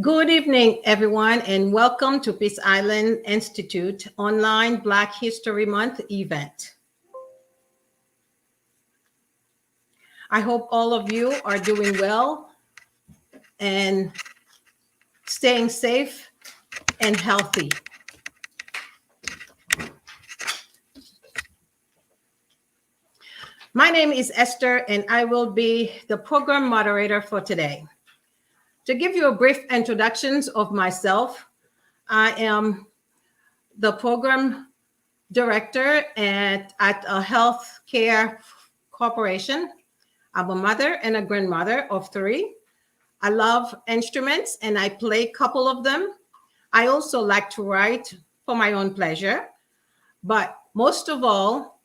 Good evening, everyone, and welcome to Peace Island Institute online Black History Month event. I hope all of you are doing well and staying safe and healthy. My name is Esther, and I will be the program moderator for today. To give you a brief introduction of myself, I am the program director at a healthcare corporation. I'm a mother and a grandmother of three. I love instruments and I play a couple of them. I also like to write for my own pleasure. But most of all,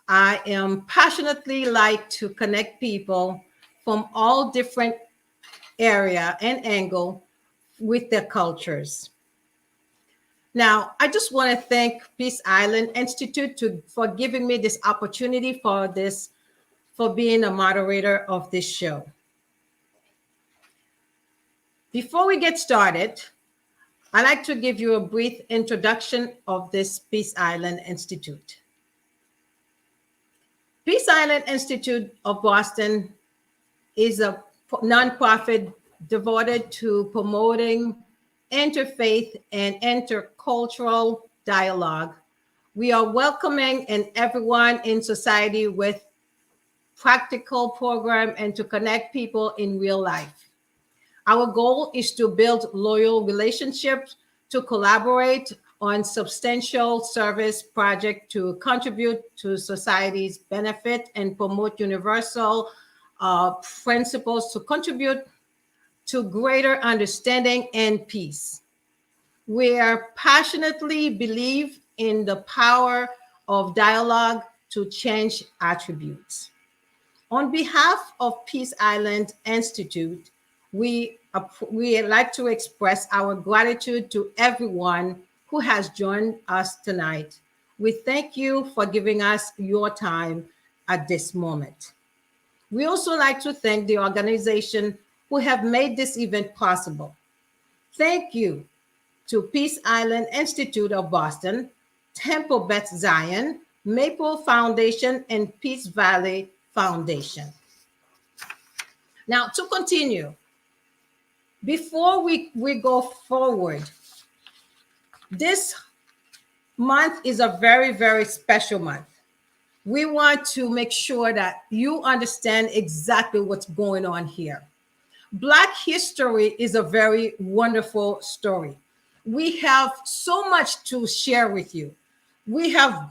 I am passionately like to connect people from all different area and angle with their cultures. Now, I just want to thank Peace Island Institute for giving me this opportunity for being a moderator of this show. Before we get started, I'd like to give you a brief introduction of this Peace Island Institute. Peace Island Institute of Boston is a nonprofit devoted to promoting interfaith and intercultural dialogue. We are welcoming and everyone in society with practical program and to connect people in real life. Our goal is to build loyal relationships, to collaborate on substantial service projects to contribute to society's benefit and promote universal principles to contribute to greater understanding and peace. We passionately believe in the power of dialogue to change attributes. On behalf of Peace Island Institute, we like to express our gratitude to everyone who has joined us tonight. We thank you for giving us your time at this moment. We also like to thank the organization who have made this event possible. Thank you to Peace Island Institute of Boston, Temple Beth Zion, Maple Foundation, and Peace Valley Foundation. Now, to continue, before we go forward, this month is a very, very special month. We want to make sure that you understand exactly what's going on here. Black history is a very wonderful story. We have so much to share with you. We have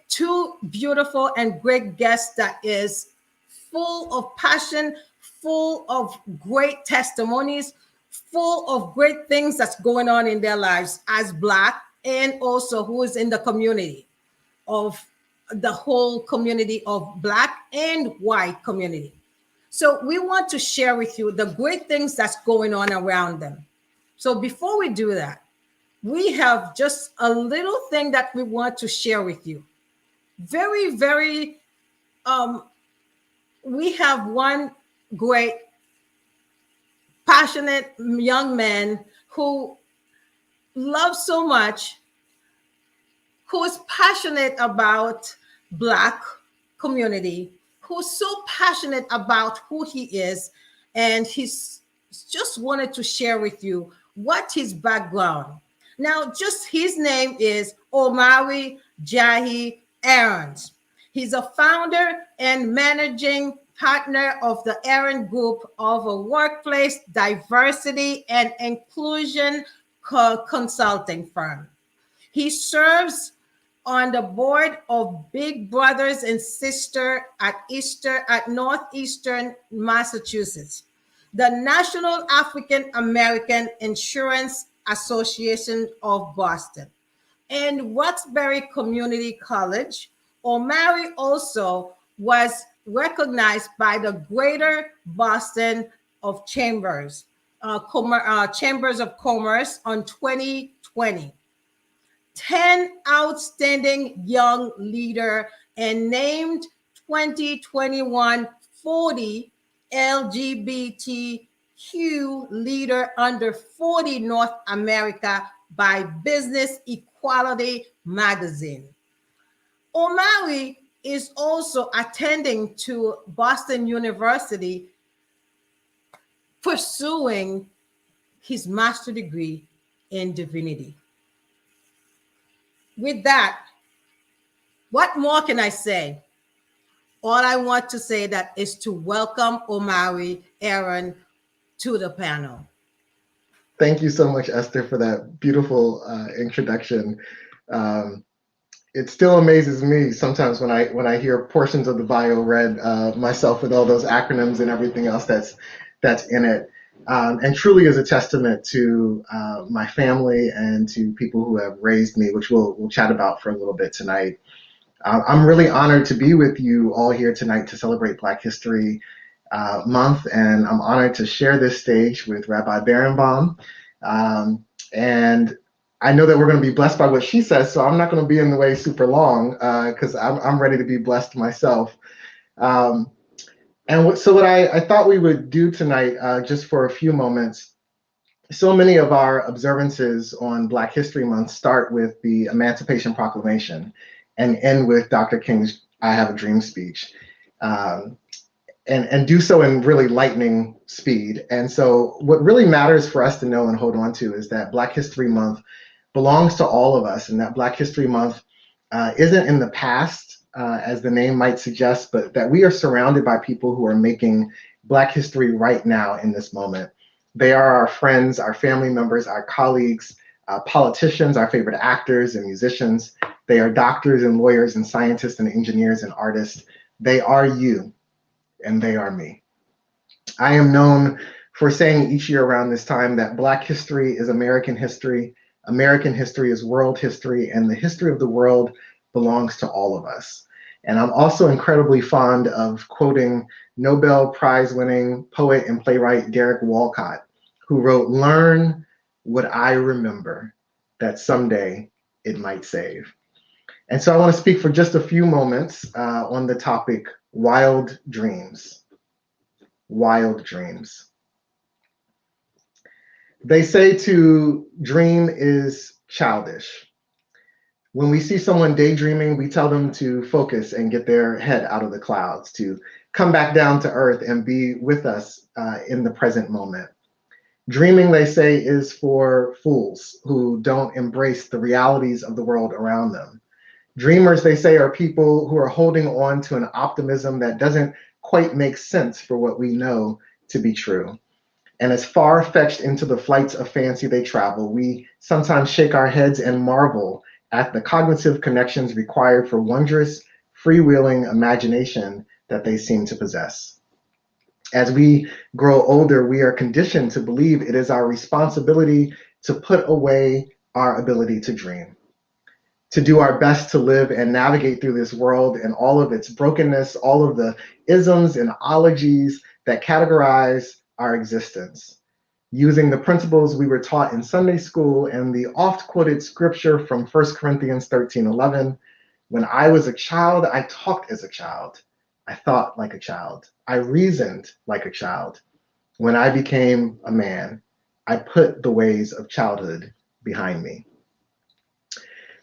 two beautiful and great guests that is full of passion, full of great testimonies, full of great things that's going on in their lives as Black and also who is in the community of the whole community of Black and white community. So we want to share with you the great things that's going on around them. So before we do that, we have just a little thing that we want to share with you. Very, very, we have one great, passionate young man who loves so much, who is passionate about Black community, who's so passionate about who he is, and he's just wanted to share with you what his background. Now, just his name is Omari Jahi Aarons. He's a founder and managing partner of the Aaron Group of a workplace diversity and inclusion consulting firm. He serves on the board of Big Brothers and Sisters at Northeastern Massachusetts, the National African American Insurance Association of Boston, and Roxbury Community College. Omari also was recognized by the Greater Boston of Chambers of Commerce on 2020. 10 outstanding young leader and named 2021 40 LGBTQ leader under 40 North America by Business Equality magazine. Omari is also attending to Boston University, pursuing his master's degree in divinity. With that, what more can I say? All I want to say that is to welcome Omari Aaron to the panel. Thank you so much, Esther, for that beautiful introduction. It still amazes me sometimes when I hear portions of the bio read myself, with all those acronyms and everything else that's in it, and truly is a testament to my family and to people who have raised me, which we'll chat about for a little bit tonight. I'm really honored to be with you all here tonight to celebrate Black History Month, and I'm honored to share this stage with Rabbi Berenbaum. And I know that we're going to be blessed by what she says, so I'm not going to be in the way super long because I'm ready to be blessed myself. So what I thought we would do tonight, just for a few moments, so many of our observances on Black History Month start with the Emancipation Proclamation and end with Dr. King's I Have a Dream speech. And do so in really lightning speed. And so what really matters for us to know and hold on to is that Black History Month belongs to all of us, and that Black History Month isn't in the past, as the name might suggest, but that we are surrounded by people who are making Black history right now in this moment. They are our friends, our family members, our colleagues, politicians, our favorite actors and musicians. They are doctors and lawyers and scientists and engineers and artists. They are you, and they are me. I am known for saying each year around this time that Black history is American history is world history, and the history of the world belongs to all of us. And I'm also incredibly fond of quoting Nobel Prize-winning poet and playwright Derek Walcott, who wrote, "Learn what I remember, that someday it might save." And so I want to speak for just a few moments on the topic, wild dreams. Wild dreams. They say to dream is childish. When we see someone daydreaming, we tell them to focus and get their head out of the clouds, to come back down to earth and be with us in the present moment. Dreaming, they say, is for fools who don't embrace the realities of the world around them. Dreamers, they say, are people who are holding on to an optimism that doesn't quite make sense for what we know to be true. And as far-fetched into the flights of fancy they travel, we sometimes shake our heads and marvel at the cognitive connections required for wondrous, freewheeling imagination that they seem to possess. As we grow older, we are conditioned to believe it is our responsibility to put away our ability to dream, to do our best to live and navigate through this world and all of its brokenness, all of the isms and ologies that categorize our existence, using the principles we were taught in Sunday school and the oft-quoted scripture from 1 Corinthians 13:11. When I was a child, I talked as a child. I thought like a child. I reasoned like a child. When I became a man, I put the ways of childhood behind me.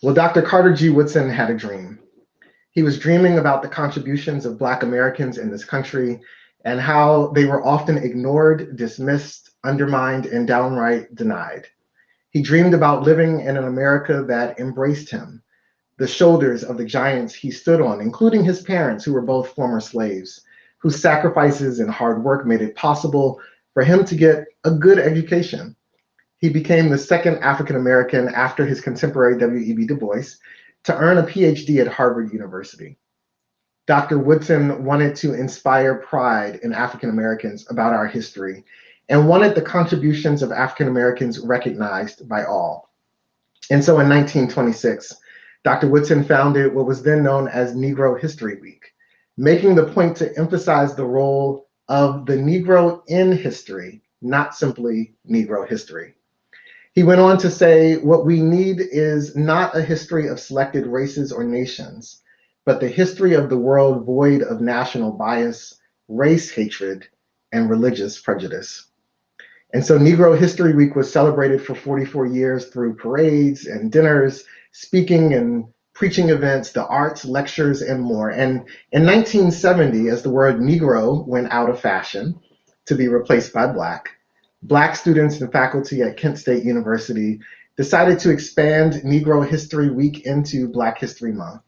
Well, Dr. Carter G. Woodson had a dream. He was dreaming about the contributions of Black Americans in this country and how they were often ignored, dismissed, undermined, and downright denied. He dreamed about living in an America that embraced him, the shoulders of the giants he stood on, including his parents, who were both former slaves, whose sacrifices and hard work made it possible for him to get a good education. He became the second African American after his contemporary W.E.B. Du Bois to earn a PhD at Harvard University. Dr. Woodson wanted to inspire pride in African Americans about our history and wanted the contributions of African Americans recognized by all. And so in 1926, Dr. Woodson founded what was then known as Negro History Week, making the point to emphasize the role of the Negro in history, not simply Negro history. He went on to say, what we need is not a history of selected races or nations, but the history of the world void of national bias, race hatred, and religious prejudice. And so Negro History Week was celebrated for 44 years through parades and dinners, speaking and preaching events, the arts, lectures, and more. And in 1970, as the word Negro went out of fashion to be replaced by Black students and faculty at Kent State University decided to expand Negro History Week into Black History Month.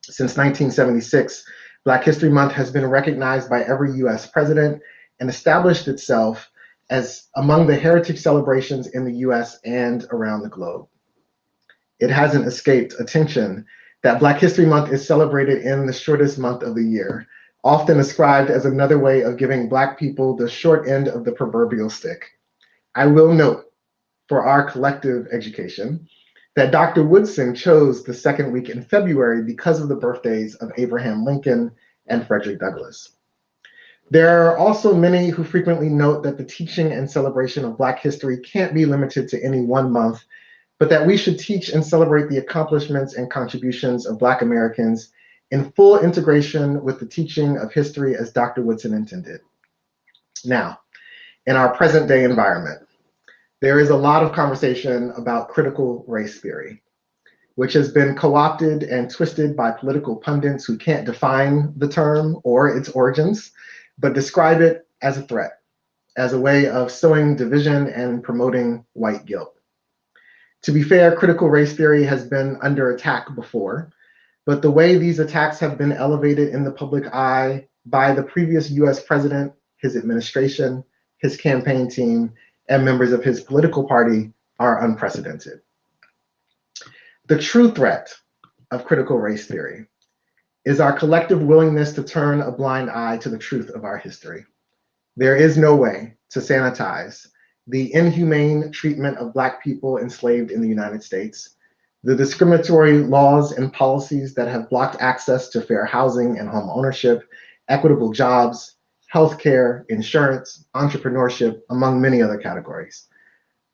Since 1976, Black History Month has been recognized by every US president and established itself as among the heritage celebrations in the US and around the globe. It hasn't escaped attention that Black History Month is celebrated in the shortest month of the year, often ascribed as another way of giving Black people the short end of the proverbial stick. I will note, for our collective education, that Dr. Woodson chose the second week in February because of the birthdays of Abraham Lincoln and Frederick Douglass. There are also many who frequently note that the teaching and celebration of Black history can't be limited to any one month, but that we should teach and celebrate the accomplishments and contributions of Black Americans in full integration with the teaching of history as Dr. Woodson intended. Now, in our present day environment, there is a lot of conversation about critical race theory, which has been co-opted and twisted by political pundits who can't define the term or its origins, but describe it as a threat, as a way of sowing division and promoting white guilt. To be fair, critical race theory has been under attack before, but the way these attacks have been elevated in the public eye by the previous US president, his administration, his campaign team, and members of his political party are unprecedented. The true threat of critical race theory is our collective willingness to turn a blind eye to the truth of our history. There is no way to sanitize the inhumane treatment of Black people enslaved in the United States, the discriminatory laws and policies that have blocked access to fair housing and home ownership, equitable jobs, healthcare, insurance, entrepreneurship, among many other categories.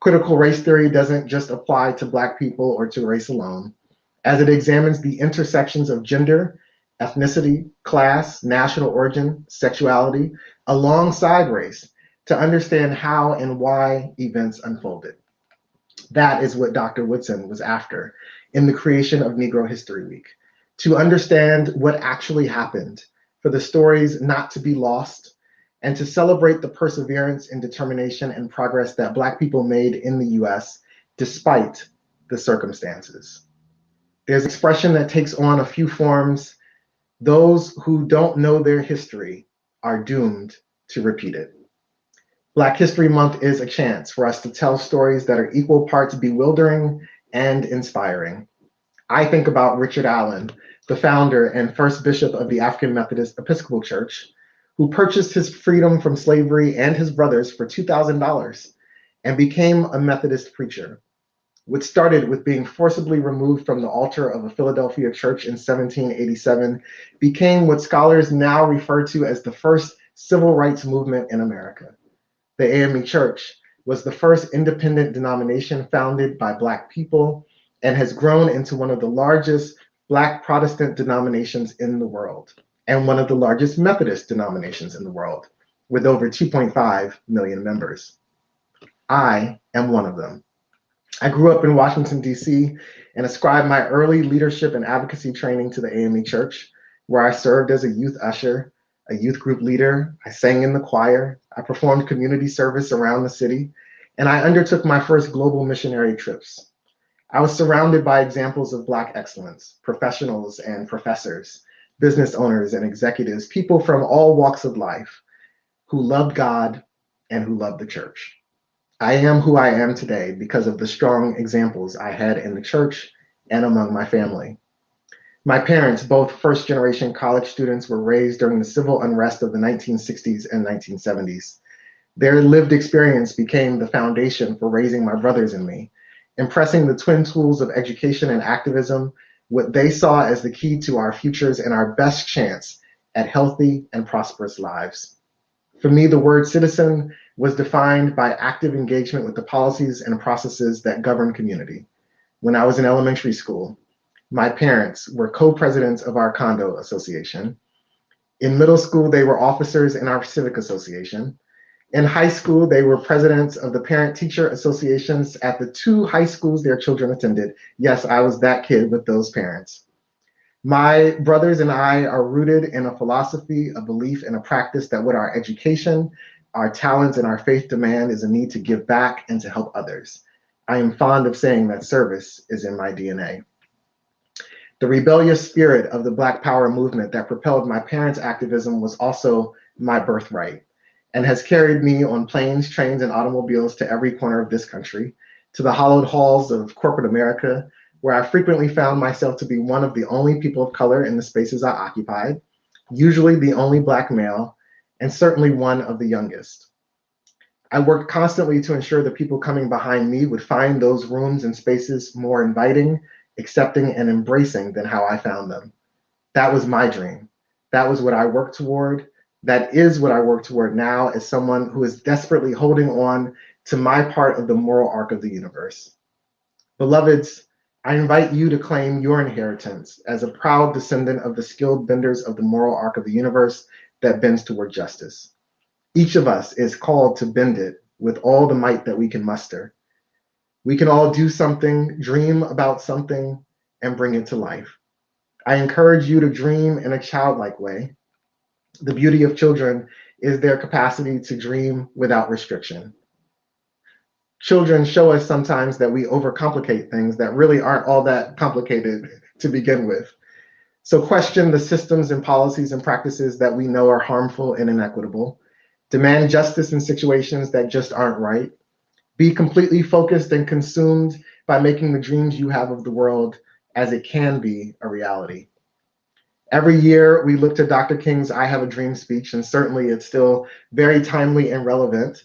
Critical race theory doesn't just apply to Black people or to race alone, as it examines the intersections of gender, ethnicity, class, national origin, sexuality, alongside race, to understand how and why events unfolded. That is what Dr. Woodson was after in the creation of Negro History Week, to understand what actually happened, for the stories not to be lost, and to celebrate the perseverance and determination and progress that Black people made in the US despite the circumstances. There's an expression that takes on a few forms. Those who don't know their history are doomed to repeat it. Black History Month is a chance for us to tell stories that are equal parts bewildering and inspiring. I think about Richard Allen, the founder and first bishop of the African Methodist Episcopal Church, who purchased his freedom from slavery and his brothers for $2,000 and became a Methodist preacher. What started with being forcibly removed from the altar of a Philadelphia church in 1787 became what scholars now refer to as the first civil rights movement in America. The AME Church was the first independent denomination founded by Black people and has grown into one of the largest Black Protestant denominations in the world, and one of the largest Methodist denominations in the world, with over 2.5 million members. I am one of them. I grew up in Washington, D.C., and ascribed my early leadership and advocacy training to the AME Church, where I served as a youth usher, a youth group leader. I sang in the choir. I performed community service around the city, and I undertook my first global missionary trips. I was surrounded by examples of Black excellence, professionals and professors, business owners and executives, people from all walks of life who loved God and who loved the church. I am who I am today because of the strong examples I had in the church and among my family. My parents, both first-generation college students, were raised during the civil unrest of the 1960s and 1970s. Their lived experience became the foundation for raising my brothers and me, impressing the twin tools of education and activism, what they saw as the key to our futures and our best chance at healthy and prosperous lives. For me, the word citizen was defined by active engagement with the policies and processes that govern community. When I was in elementary school, my parents were co-presidents of our condo association. In middle school, they were officers in our civic association. In high school, they were presidents of the parent-teacher associations at the 2 high schools their children attended. Yes, I was that kid with those parents. My brothers and I are rooted in a philosophy, a belief, and a practice that what our education, our talents, and our faith demand is a need to give back and to help others. I am fond of saying that service is in my DNA. The rebellious spirit of the Black Power movement that propelled my parents' activism was also my birthright and has carried me on planes, trains, and automobiles to every corner of this country, to the hollowed halls of corporate America, where I frequently found myself to be one of the only people of color in the spaces I occupied, usually the only Black male, and certainly one of the youngest. I worked constantly to ensure the people coming behind me would find those rooms and spaces more inviting, accepting, and embracing than how I found them. That was my dream. That was what I worked toward. That is what I work toward now as someone who is desperately holding on to my part of the moral arc of the universe. Beloveds, I invite you to claim your inheritance as a proud descendant of the skilled benders of the moral arc of the universe that bends toward justice. Each of us is called to bend it with all the might that we can muster. We can all do something, dream about something, and bring it to life. I encourage you to dream in a childlike way. The beauty of children is their capacity to dream without restriction. Children show us sometimes that we overcomplicate things that really aren't all that complicated to begin with. So question the systems and policies and practices that we know are harmful and inequitable. Demand justice in situations that just aren't right. Be completely focused and consumed by making the dreams you have of the world as it can be a reality. Every year, we look to Dr. King's I Have a Dream speech, and certainly it's still very timely and relevant.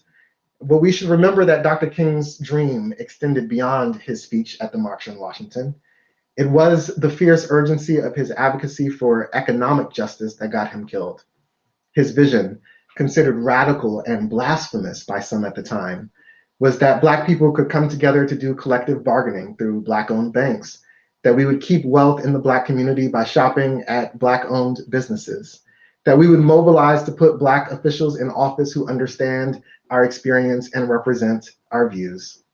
But we should remember that Dr. King's dream extended beyond his speech at the March on Washington. It was the fierce urgency of his advocacy for economic justice that got him killed. His vision, considered radical and blasphemous by some at the time, was that Black people could come together to do collective bargaining through Black-owned banks, that we would keep wealth in the Black community by shopping at Black-owned businesses, that we would mobilize to put Black officials in office who understand our experience and represent our views.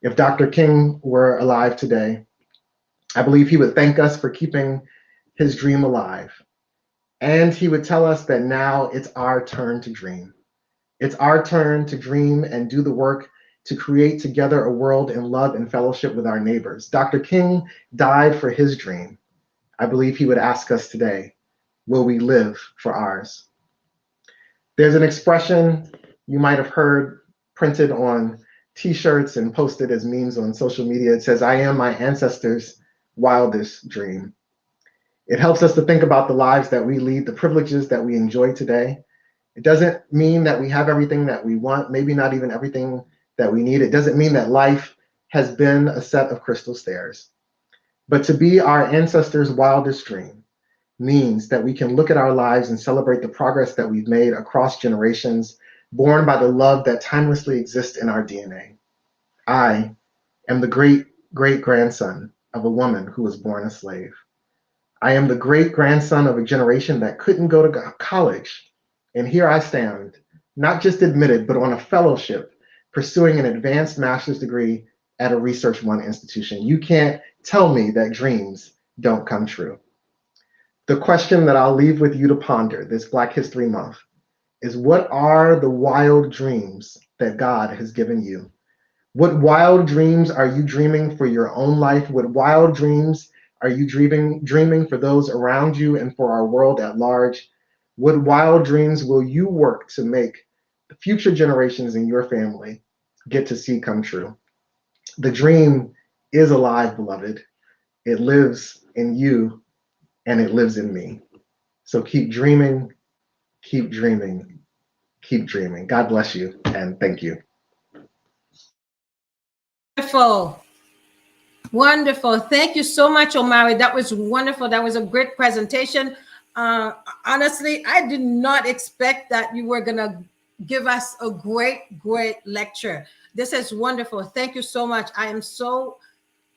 If Dr. King were alive today, I believe he would thank us for keeping his dream alive. And he would tell us that now it's our turn to dream. It's our turn to dream and do the work to create together a world in love and fellowship with our neighbors. Dr. King died for his dream. I believe he would ask us today, will we live for ours? There's an expression you might have heard printed on t-shirts and posted as memes on social media. It says, I am my ancestors' wildest dream. It helps us to think about the lives that we lead, the privileges that we enjoy today. It doesn't mean that we have everything that we want, maybe not even everything that we need. It doesn't mean that life has been a set of crystal stairs. But to be our ancestors' wildest dream means that we can look at our lives and celebrate the progress that we've made across generations, born by the love that timelessly exists in our DNA. I am the great-great-grandson of a woman who was born a slave. I am the great-grandson of a generation that couldn't go to college. And here I stand, not just admitted, but on a fellowship, pursuing an advanced master's degree at a Research One institution. You can't tell me that dreams don't come true. The question that I'll leave with you to ponder this Black History Month is, what are the wild dreams that God has given you? What wild dreams are you dreaming for your own life? What wild dreams are you dreaming for those around you and for our world at large? What wild dreams will you work to make the future generations in your family get to see come true? The dream is alive, beloved. It lives in you and it lives in me. So keep dreaming, keep dreaming, keep dreaming. God bless you and thank you. Wonderful. Wonderful. Thank you so much, Omari. That was wonderful. That was a great presentation. Honestly, I did not expect that you were going to give us a great lecture. This is wonderful. Thank you so much. I am so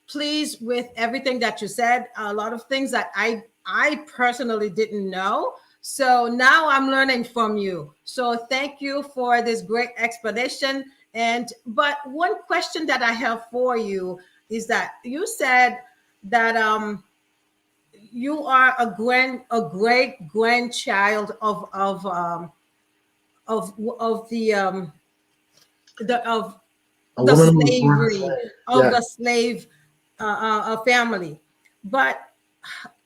pleased with everything that you said. A lot of things that I personally didn't know. So now I'm learning from you. So thank you for this great explanation. But one question that I have for you is that you said that you are a great grandchild of the A the woman who was born a slavery slave. of Yeah. the slave family, but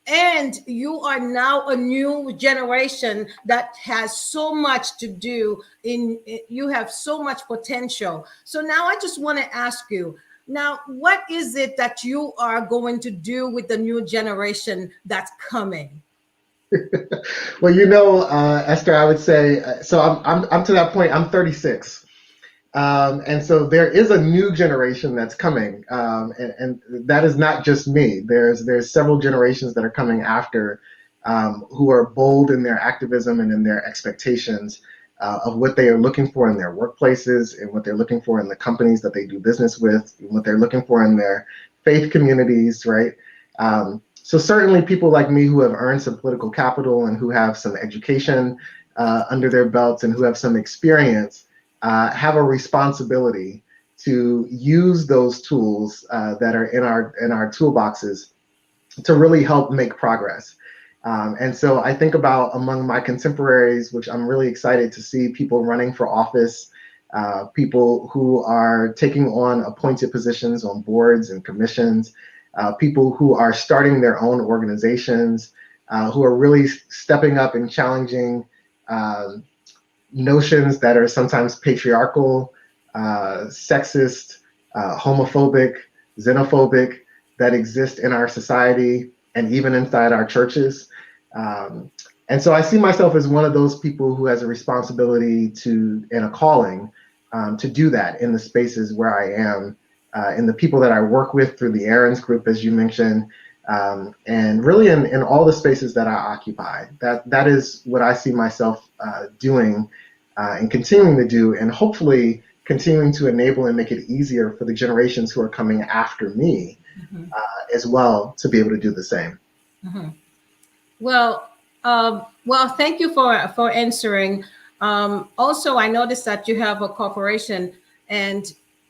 and you are now a new generation that has so much to do you have so much potential. So now I just want to ask you now, what is it that you are going to do with the new generation that's coming? Well, Esther, I would say, so I'm to that point. I'm 36. And so there is a new generation that's coming, and that is not just me. There's several generations that are coming after, who are bold in their activism and in their expectations of what they are looking for in their workplaces, and what they're looking for in the companies that they do business with, and what they're looking for in their faith communities, right? So certainly people like me who have earned some political capital and who have some education under their belts and who have some experience have a responsibility to use those tools that are in our toolboxes to really help make progress. And so I think about among my contemporaries, which I'm really excited to see people running for office, people who are taking on appointed positions on boards and commissions, people who are starting their own organizations, who are really stepping up and challenging notions that are sometimes patriarchal, sexist, homophobic, xenophobic that exist in our society and even inside our churches. And so I see myself as one of those people who has a responsibility and a calling to do that in the spaces where I am, in the people that I work with through the Aaron's group, as you mentioned, and really in all the spaces that I occupy. That is what I see myself doing and continuing to do, and hopefully continuing to enable and make it easier for the generations who are coming after me as well to be able to do the same. Mm-hmm. Well, thank you for answering. Also, I noticed that you have a corporation, and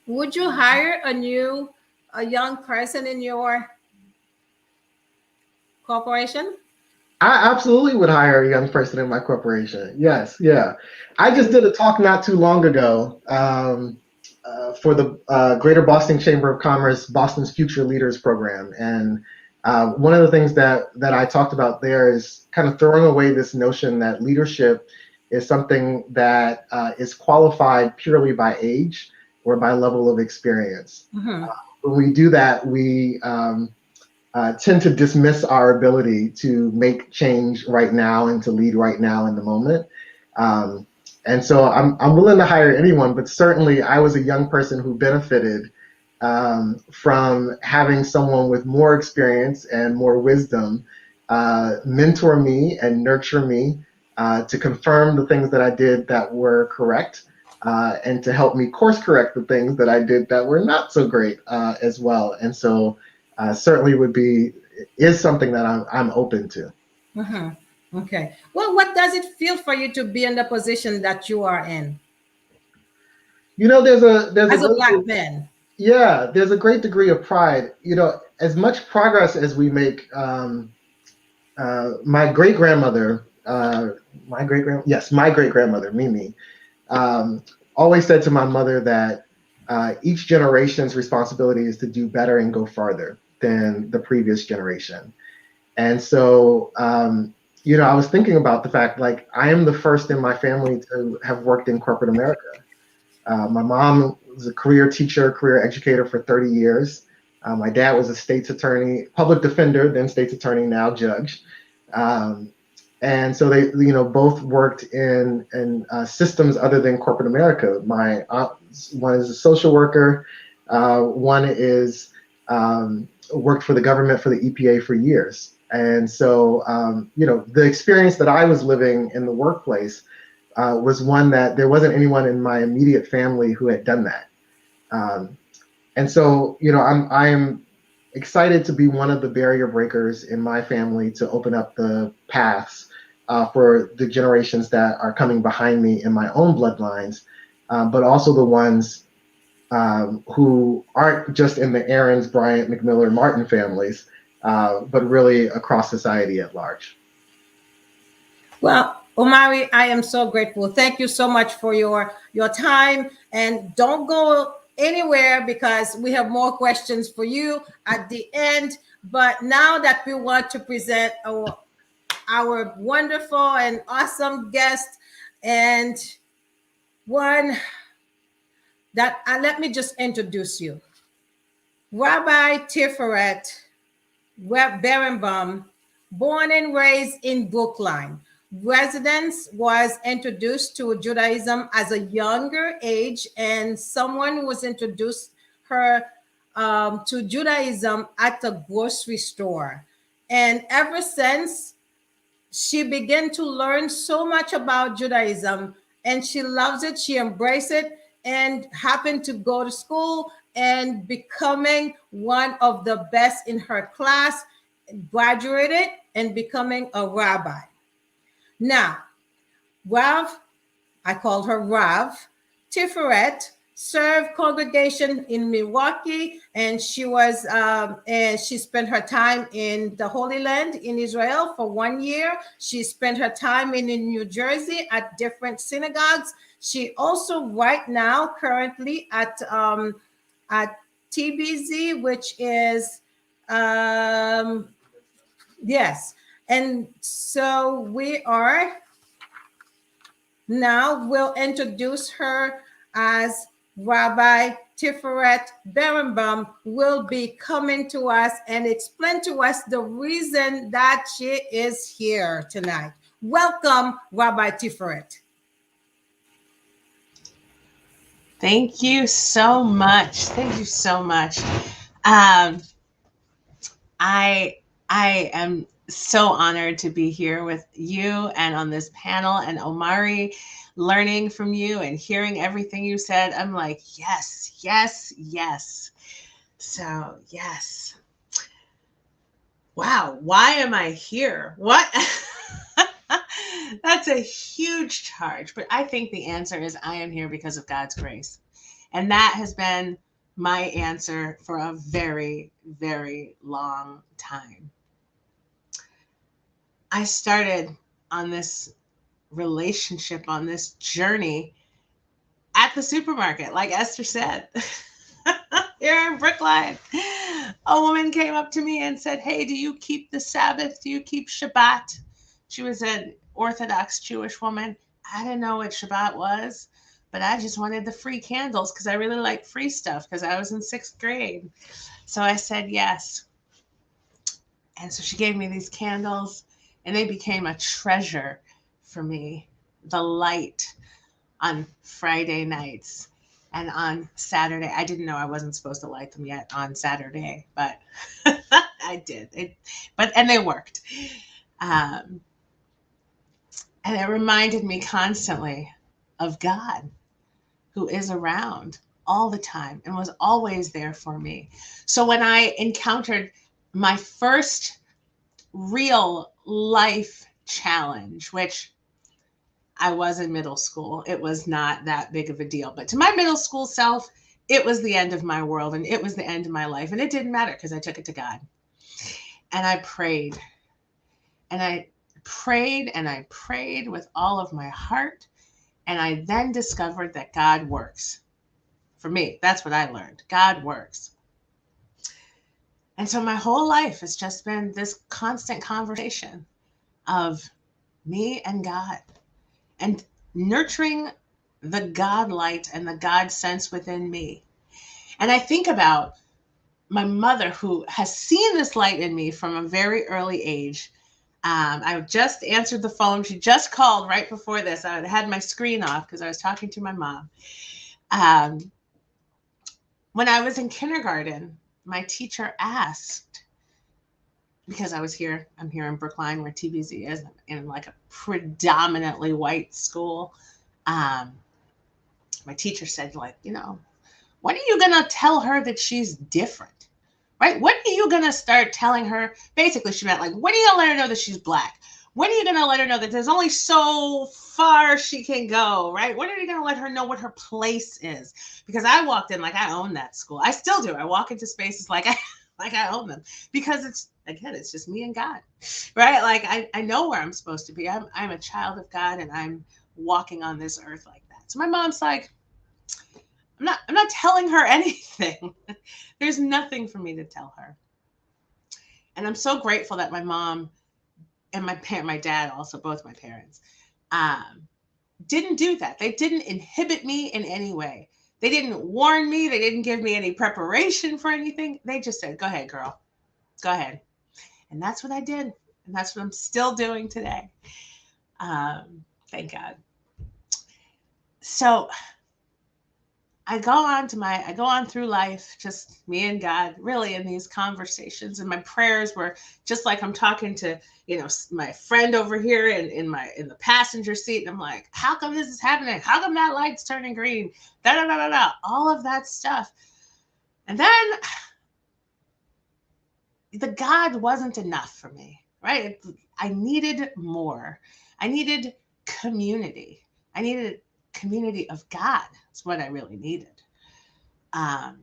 would you hire a young person in your corporation? I absolutely would hire a young person in my corporation. Yes, yeah. I just did a talk not too long ago for the Greater Boston Chamber of Commerce, Boston's Future Leaders Program. And one of the things that I talked about there is kind of throwing away this notion that leadership is something that is qualified purely by age or by level of experience. Mm-hmm. When we do that, we tend to dismiss our ability to make change right now and to lead right now in the moment. And so I'm willing to hire anyone, but certainly I was a young person who benefited from having someone with more experience and more wisdom mentor me and nurture me to confirm the things that I did that were correct, and to help me course correct the things that I did that were not so great as well. And so certainly is something that I'm open to. Mm-hmm. Okay. Well, what does it feel for you to be in the position that you are in There's a as a great, Black man? yeah, there's a great degree of pride. As much progress as we make. My great grandmother, my great grandmother, Mimi, always said to my mother that each generation's responsibility is to do better and go farther than the previous generation. And so, I was thinking about the fact, like, I am the first in my family to have worked in corporate America. My mom was a career teacher, career educator for 30 years. My dad was a state's attorney, public defender, then state's attorney, now judge. And so they, both worked in systems other than corporate America. My aunt, one is a social worker, one is worked for the government for the EPA for years. And so, the experience that I was living in the workplace was one that there wasn't anyone in my immediate family who had done that. And so, I'm excited to be one of the barrier breakers in my family to open up the paths for the generations that are coming behind me in my own bloodlines, but also the ones who aren't just in the Aarons, Bryant, McMillan, Martin families, but really across society at large. Well, Omari, I am so grateful. Thank you so much for your time, and don't go anywhere because we have more questions for you at the end. But now that we want to present our wonderful and awesome guest, and one that let me just introduce you. Rabbi Tiffarett Berenbaum, born and raised in Brookline. Residence was introduced to Judaism as a younger age, and someone was introduced her to Judaism at the grocery store. And ever since, she began to learn so much about Judaism, and she loves it. She embraced it and happened to go to school and becoming one of the best in her class, graduated and becoming a rabbi. Now, Rav, I called her Rav, Tiffarett, served congregation in Milwaukee, and she was and she spent her time in the Holy Land in Israel for 1 year. She spent her time in New Jersey at different synagogues. She also right now currently at TBZ, which is yes. And so we are now we'll introduce her as Rabbi Tiffarett Berenbaum will be coming to us and explain to us the reason that she is here tonight. Welcome, Rabbi Tiffarett. Thank you so much. Thank you so much. I am so honored to be here with you and on this panel, and Omari, learning from you and hearing everything you said. I'm like, yes, yes, yes. So, yes. Wow. Why am I here? What? That's a huge charge. But I think the answer is I am here because of God's grace. And that has been my answer for a very, very long time. I started on this relationship, on this journey at the supermarket, like Esther said, here in Brookline. A woman came up to me and said, "Hey, do you keep the Sabbath? Do you keep Shabbat?" She was an Orthodox Jewish woman. I didn't know what Shabbat was, but I just wanted the free candles because I really like free stuff because I was in 6th grade. So I said yes. And so she gave me these candles, and they became a treasure for me. The light on Friday nights and on Saturday. I didn't know I wasn't supposed to light them yet on Saturday, but I did. And they worked. And it reminded me constantly of God, who is around all the time and was always there for me. So when I encountered my first real life challenge, which I was in middle school, it was not that big of a deal. But to my middle school self, it was the end of my world and it was the end of my life. And it didn't matter because I took it to God. And I prayed. And I prayed and I prayed with all of my heart. And I then discovered that God works. For me, that's what I learned. God works. And so my whole life has just been this constant conversation of me and God and nurturing the God light and the God sense within me. And I think about my mother, who has seen this light in me from a very early age. I just answered the phone. She just called right before this. I had my screen off because I was talking to my mom. When I was in kindergarten, my teacher asked, because I'm here in Brookline where TBZ is, in like a predominantly white school. My teacher said, like, when are you going to tell her that she's different? Right? When are you going to start telling her? Basically, she meant like, when are you going to let her know that she's Black? When are you going to let her know that there's only so far she can go, right? When are you going to let her know what her place is? Because I walked in like I own that school. I still do. I walk into spaces like I own them, because it's just me and God, right? Like I know where I'm supposed to be. I'm a child of God, and I'm walking on this earth like that. So my mom's like, I'm not telling her anything. There's nothing for me to tell her. And I'm so grateful that my mom and my dad also, both my parents, didn't do that. They didn't inhibit me in any way. They didn't warn me. They didn't give me any preparation for anything. They just said, go ahead, girl. Go ahead. And that's what I did. And that's what I'm still doing today. Thank God. So I go on through life, just me and God, really, in these conversations. And my prayers were just like I'm talking to, my friend over here in the passenger seat. And I'm like, how come this is happening? How come that light's turning green? Da, da, da, da, da. All of that stuff. And then the God wasn't enough for me, right? I needed more. I needed community. I needed community of God. That's what I really needed. And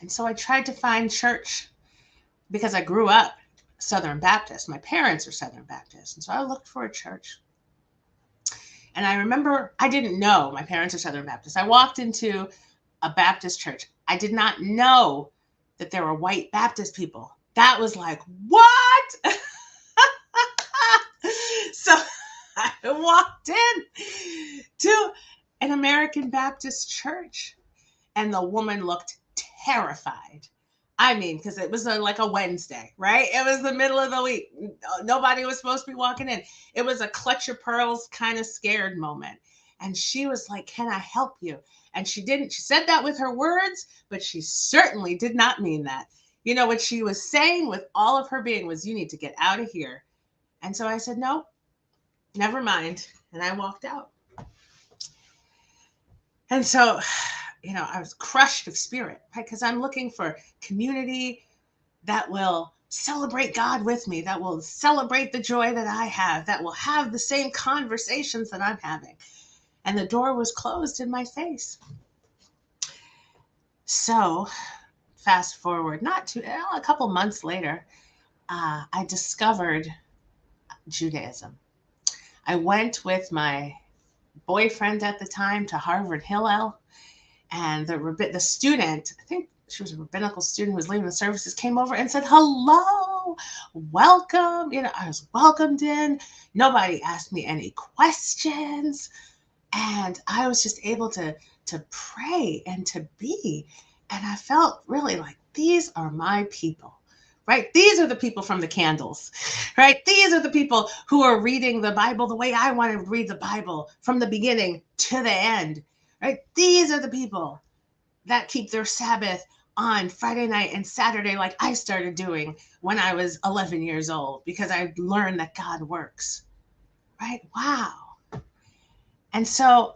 so I tried to find church, because I grew up Southern Baptist. My parents are Southern Baptist. And so I looked for a church. And I remember, I didn't know my parents are Southern Baptist. I walked into a Baptist church. I did not know that there were white Baptist people. That was like, what? So I walked in to an American Baptist church, and the woman looked terrified. I mean, because it was like a Wednesday, right? It was the middle of the week. Nobody was supposed to be walking in. It was a clutch your pearls kind of scared moment. And she was like, can I help you? And she said that with her words, but she certainly did not mean that. What she was saying with all of her being was, you need to get out of here. And so I said, no, never mind. And I walked out. And so, I was crushed of spirit, right? Because I'm looking for community that will celebrate God with me, that will celebrate the joy that I have, that will have the same conversations that I'm having. And the door was closed in my face. So fast forward, a couple months later, I discovered Judaism. I went with my boyfriend at the time to Harvard Hillel, and the student, I think she was a rabbinical student who was leading the services, came over and said, hello, welcome. I was welcomed in. Nobody asked me any questions. And I was just able to pray and to be. And I felt really like, these are my people, right? These are the people from the candles, right? These are the people who are reading the Bible the way I want to read the Bible, from the beginning to the end, right? These are the people that keep their Sabbath on Friday night and Saturday, like I started doing when I was 11 years old, because I learned that God works, right? Wow. And so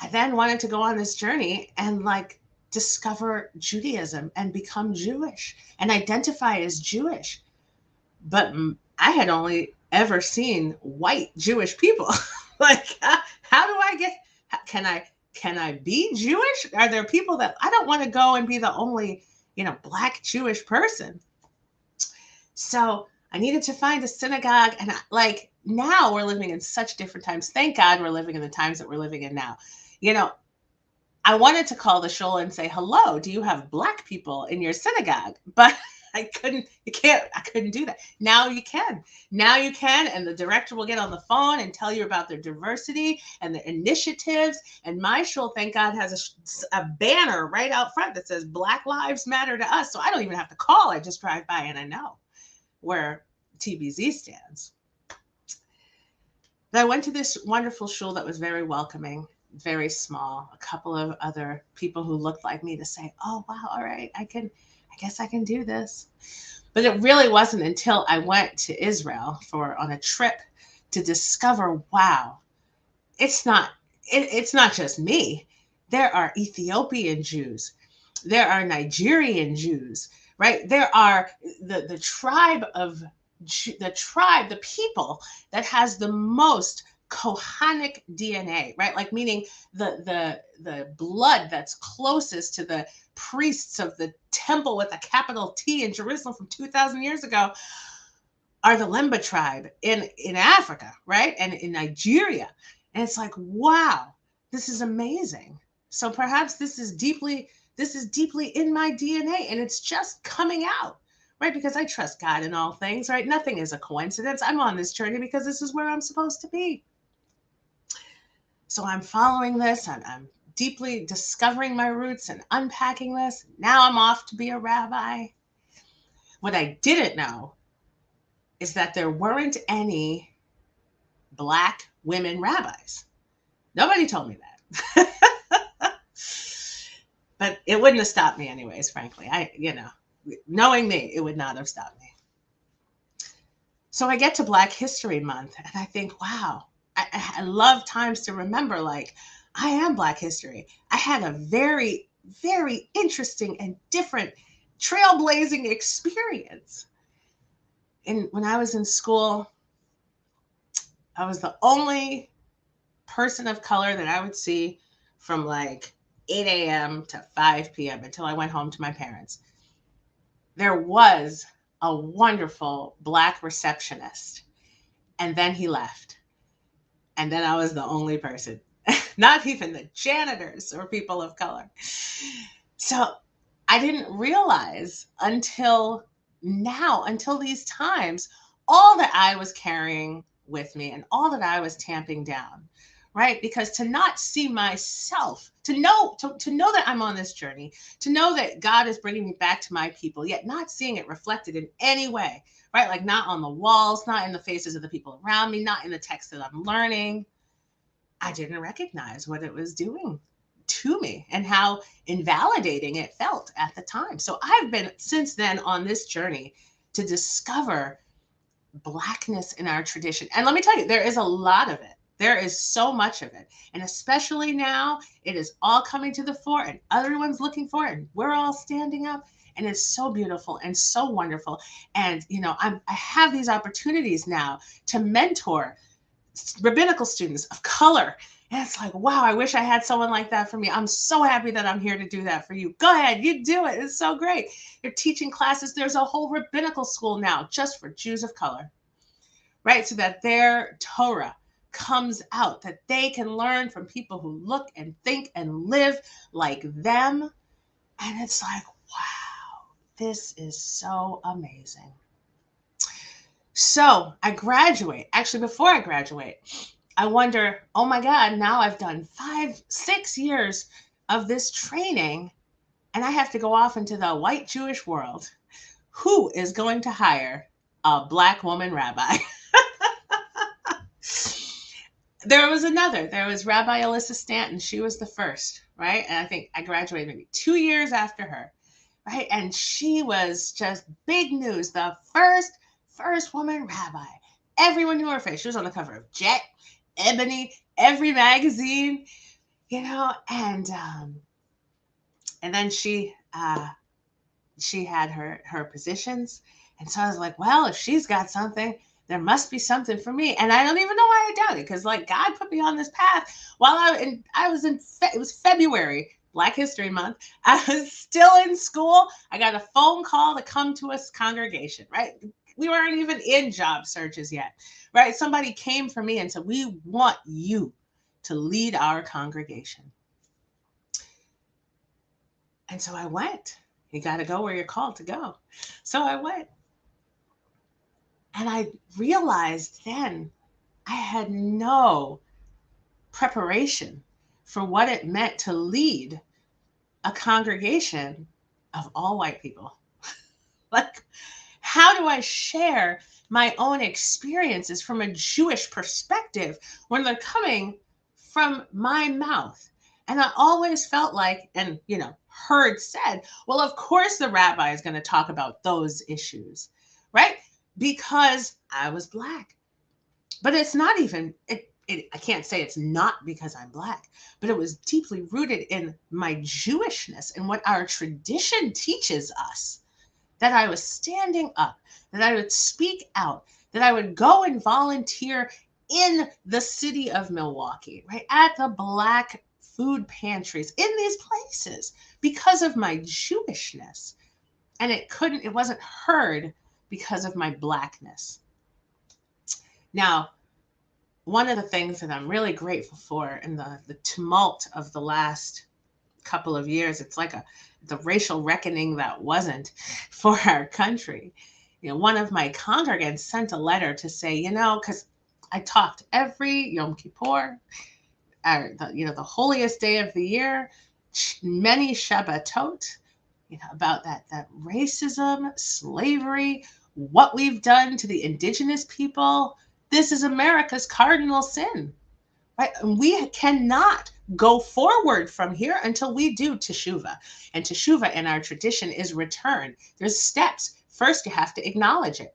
I then wanted to go on this journey and discover Judaism and become Jewish and identify as Jewish. But I had only ever seen white Jewish people. How do I can I be Jewish? Are there people that I don't want to go and be the only, Black Jewish person? So I needed to find a synagogue. And now we're living in such different times. Thank God we're living in the times that we're living in now. I wanted to call the shul and say, hello, do you have Black people in your synagogue? But I couldn't do that. Now you can. And the director will get on the phone and tell you about their diversity and the initiatives. And my shul, thank God, has a banner right out front that says Black Lives Matter to us. So I don't even have to call. I just drive by and I know where TBZ stands. But I went to this wonderful shul that was very welcoming, very small, a couple of other people who looked like me to say, oh, wow, all right, I guess I can do this. But it really wasn't until I went to Israel on a trip to discover, wow, it's not just me. There are Ethiopian Jews. There are Nigerian Jews, right? There are the tribe of the tribe, the people that has the most Kohanic DNA, right? Like meaning the blood that's closest to the priests of the temple with a capital T in Jerusalem from 2,000 years ago are the Lemba tribe in Africa, right? And in Nigeria. And it's like, wow, this is amazing. So perhaps this is deeply in my DNA, and it's just coming out, right? Because I trust God in all things, right? Nothing is a coincidence. I'm on this journey because this is where I'm supposed to be. So I'm following this. I'm deeply discovering my roots and unpacking this. Now I'm off to be a rabbi. What I didn't know is that there weren't any Black women rabbis. Nobody told me that. But it wouldn't have stopped me anyways, frankly. Knowing me, it would not have stopped me. So I get to Black History Month and I think, wow, I love times to remember, like, I am Black history. I had a very, very interesting and different trailblazing experience. And when I was in school, I was the only person of color that I would see from like 8 a.m. to 5 p.m. until I went home to my parents. There was a wonderful Black receptionist, and then he left. And then I was the only person, not even the janitors or people of color. So I didn't realize until these times, all that I was carrying with me and all that I was tamping down, right? Because to not see myself, to know that I'm on this journey, to know that God is bringing me back to my people, yet not seeing it reflected in any way, right? Like not on the walls, not in the faces of the people around me, not in the text that I'm learning. I didn't recognize what it was doing to me and how invalidating it felt at the time. So I've been since then on this journey to discover Blackness in our tradition. And let me tell you, there is a lot of it. There is so much of it. And especially now, it is all coming to the fore and everyone's looking for it and we're all standing up. And it's so beautiful and so wonderful. And, I have these opportunities now to mentor rabbinical students of color. And it's like, wow, I wish I had someone like that for me. I'm so happy that I'm here to do that for you. Go ahead, you do it. It's so great. You're teaching classes. There's a whole rabbinical school now just for Jews of color, right? So that their Torah comes out, that they can learn from people who look and think and live like them. And it's like, wow, this is so amazing. So I graduate. Actually, before I graduate, I wonder, oh my God, now I've done 5-6 years of this training and I have to go off into the white Jewish world. Who is going to hire a Black woman rabbi? There was Rabbi Alyssa Stanton. She was the first, right? And I think I graduated maybe 2 years after her, right? And she was just big news. The first woman rabbi. Everyone knew her face. She was on the cover of Jet, Ebony, every magazine, and then she had her positions. And so I was like, well, if she's got something, there must be something for me. And I don't even know why I doubt it, because like God put me on this path while it was February, Black History Month. I was still in school. I got a phone call to come to a congregation, right? We weren't even in job searches yet, right? Somebody came for me and said, we want you to lead our congregation. And so I went. You got to go where you're called to go. So I went. And I realized then I had no preparation for what it meant to lead a congregation of all white people. Like, how do I share my own experiences from a Jewish perspective when they're coming from my mouth? And I always felt like, and heard said, well, of course the rabbi is going to talk about those issues, right? Because I was Black. But it's not even, I can't say it's not because I'm Black, but it was deeply rooted in my Jewishness and what our tradition teaches us, that I was standing up, that I would speak out, that I would go and volunteer in the city of Milwaukee, right? At the Black food pantries, in these places, because of my Jewishness. And it wasn't heard because of my Blackness. Now, one of the things that I'm really grateful for in the tumult of the last couple of years, it's like the racial reckoning that wasn't for our country. One of my congregants sent a letter to say, because I talked every Yom Kippur, the holiest day of the year, many Shabbatot, about that racism, slavery, what we've done to the indigenous people. This is America's cardinal sin, right? And we cannot go forward from here until we do teshuvah. And teshuvah in our tradition is return. There's steps. First, you have to acknowledge it,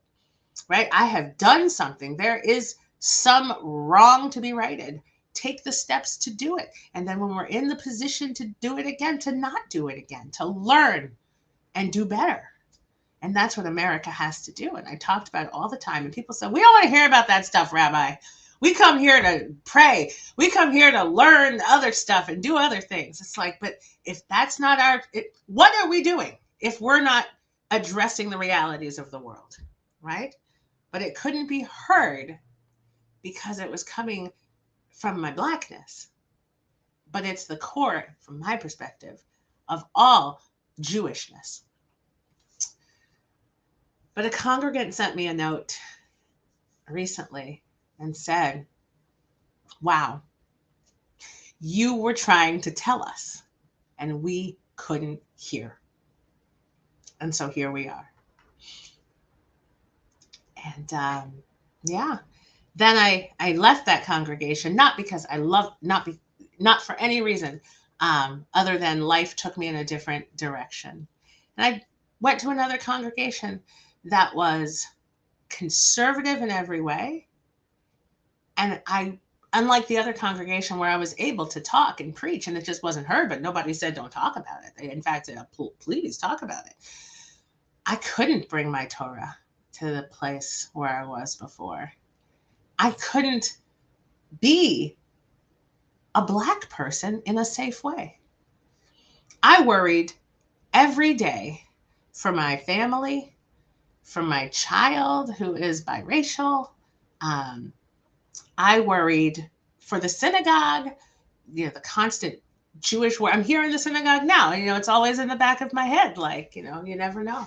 right? I have done something. There is some wrong to be righted. Take the steps to do it. And then when we're in the position to do it again, to not do it again, to learn and do better. And that's what America has to do. And I talked about it all the time. And people said, we don't want to hear about that stuff, Rabbi. We come here to pray. We come here to learn other stuff and do other things. It's like, but if that's not what are we doing if we're not addressing the realities of the world, right? But it couldn't be heard because it was coming from my Blackness. But it's the core, from my perspective, of all Jewishness. But a congregant sent me a note recently and said, wow, you were trying to tell us and we couldn't hear. And so here we are. And then I left that congregation, not because I loved, not for any reason other than life took me in a different direction. And I went to another congregation that was conservative in every way. And unlike the other congregation where I was able to talk and preach and it just wasn't heard, but nobody said, don't talk about it. They, in fact, said, please talk about it. I couldn't bring my Torah to the place where I was before. I couldn't be a Black person in a safe way. I worried every day for my family, for my child who is biracial. I worried for the synagogue, the constant Jewish word. I'm here in the synagogue now. It's always in the back of my head, like, you never know.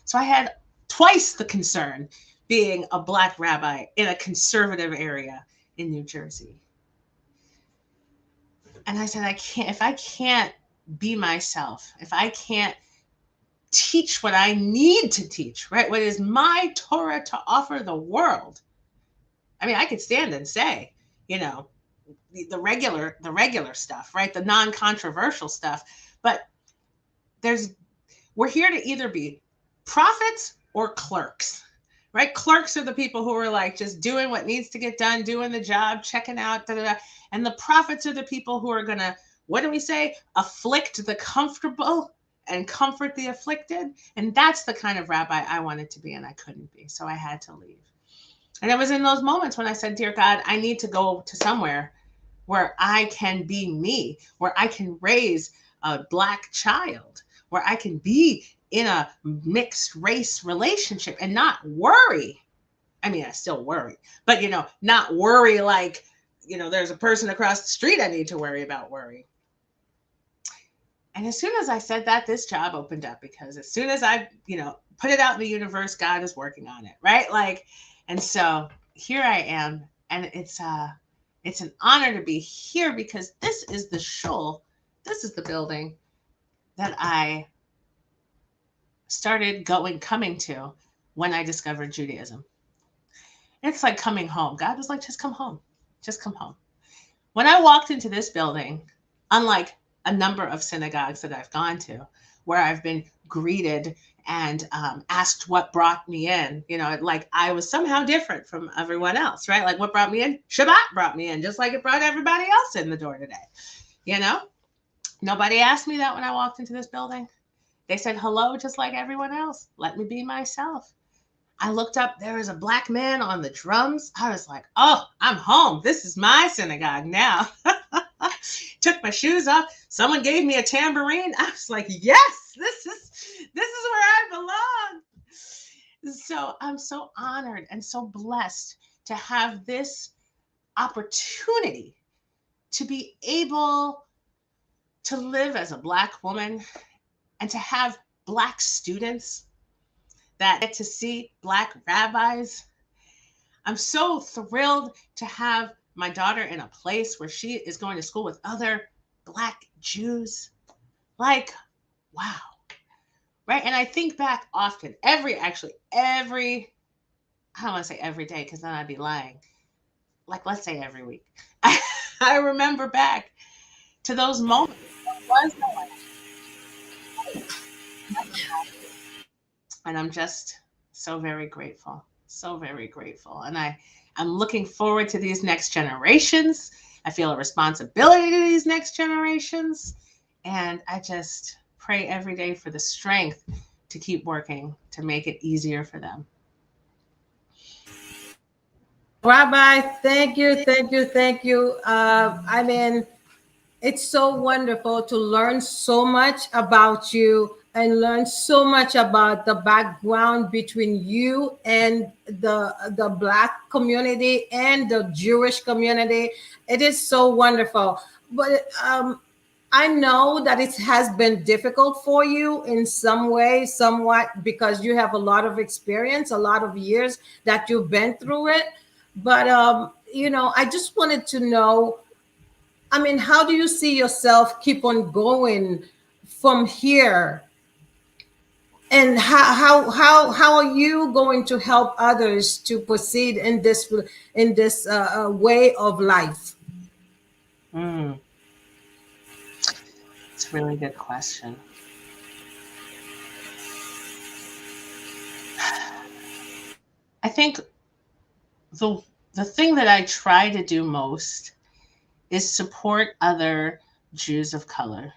So I had twice the concern being a Black rabbi in a conservative area in New Jersey. And I said, if I can't be myself, if I can't teach what I need to teach, right? What is my Torah to offer the world? I mean, I could stand and say, the regular stuff, right? The non-controversial stuff. But we're here to either be prophets or clerks, right? Clerks are the people who are like just doing what needs to get done, doing the job, checking out, and the prophets are the people who are going to, what do we say? Afflict the comfortable and comfort the afflicted. And that's the kind of rabbi I wanted to be, and I couldn't be. So I had to leave. And it was in those moments when I said, dear God, I need to go to somewhere where I can be me, where I can raise a Black child, where I can be in a mixed race relationship and not worry. I mean, I still worry, but, not worry like, there's a person across the street I need to worry about worry. And as soon as I said that, this job opened up, because as soon as I, put it out in the universe, God is working on it, right? Like, and so here I am, and it's an honor to be here, because this is the shul, this is the building that I started coming to when I discovered Judaism. It's like coming home. God was like, just come home. Just come home. When I walked into this building, unlike a number of synagogues that I've gone to, where I've been greeted and asked what brought me in, like I was somehow different from everyone else, right? Like what brought me in? Shabbat brought me in, just like it brought everybody else in the door today. Nobody asked me that when I walked into this building. They said hello just like everyone else. Let me be myself. I looked up, there was a black man on the drums. I was like, oh, I'm home. This is my synagogue now. Took my shoes off. Someone gave me a tambourine. I was like, yes, this is where I belong. So I'm so honored and so blessed to have this opportunity to be able to live as a Black woman and to have Black students that get to see Black rabbis. I'm so thrilled to have my daughter in a place where she is going to school with other Black Jews. Like, wow. Right? And I think back often, every, I don't want to say every day because then I'd be lying. Like, let's say every week. I remember back to those moments. And I'm just so very grateful. So very grateful. And I'm looking forward to these next generations. I feel a responsibility to these next generations. And I just pray every day for the strength to keep working to make it easier for them. Rabbi, thank you, thank you, thank you. I mean, it's so wonderful to learn so much about you and learn so much about the background between you and the Black community and the Jewish community. It is so wonderful. But I know that it has been difficult for you in some way, somewhat, because you have a lot of experience, a lot of years that you've been through it. But, I just wanted to know, I mean, how do you see yourself keep on going from here? And how are you going to help others to proceed in this way of life? It's a really good question. I think the thing that I try to do most is support other Jews of color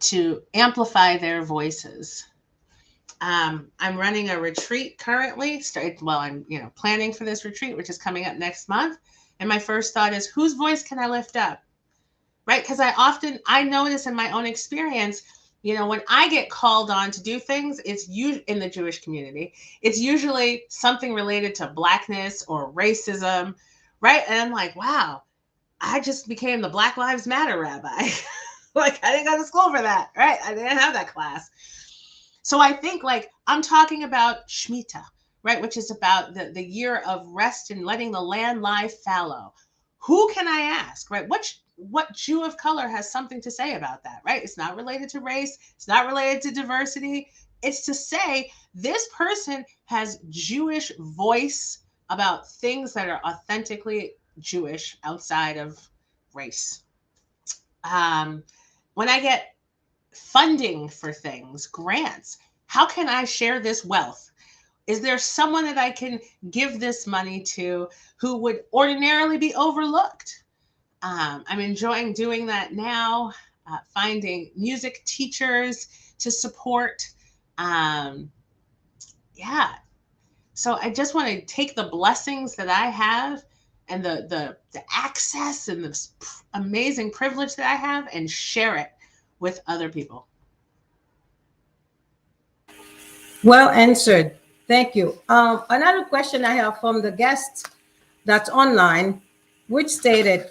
to amplify their voices. I'm running a retreat currently. I'm planning for this retreat, which is coming up next month. And my first thought is, whose voice can I lift up? Right? Because I notice in my own experience, when I get called on to do things, it's in the Jewish community. It's usually something related to Blackness or racism, right? And I'm like, wow, I just became the Black Lives Matter rabbi. Like, I didn't go to school for that, right? I didn't have that class. So I think, like, I'm talking about Shemitah, right? Which is about the year of rest and letting the land lie fallow. Who can I ask, right? What Jew of color has something to say about that, right? It's not related to race. It's not related to diversity. It's to say this person has Jewish voice about things that are authentically Jewish outside of race. When I get funding for things, grants, how can I share this wealth? Is there someone that I can give this money to who would ordinarily be overlooked? I'm enjoying doing that now, finding music teachers to support. So I just want to take the blessings that I have and the access and the amazing privilege that I have and share it with other people. Well answered. Thank you. Another question I have from the guest that's online, which stated,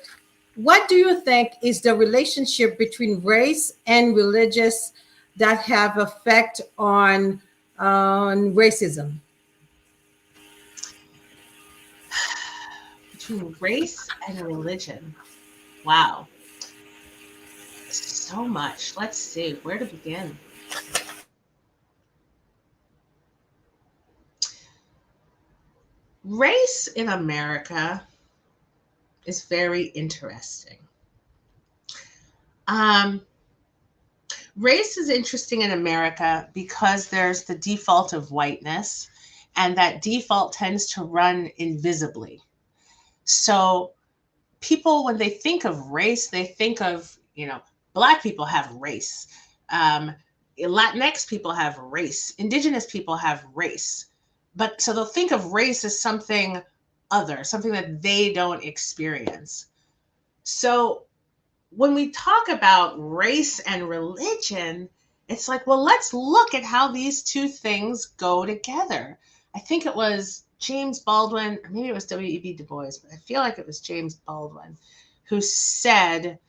what do you think is the relationship between race and religious that have effect on racism? Between race and religion. Wow. So much. Let's see, where to begin? Race in America is very interesting. Race is interesting in America because there's the default of whiteness, and that default tends to run invisibly. So people, when they think of race, they think of, Black people have race. Latinx people have race, indigenous people have race, but so they'll think of race as something other, something that they don't experience. So when we talk about race and religion, it's like, well, let's look at how these two things go together. I think it was James Baldwin, or maybe it was W.E.B. Du Bois, but I feel like it was James Baldwin, who said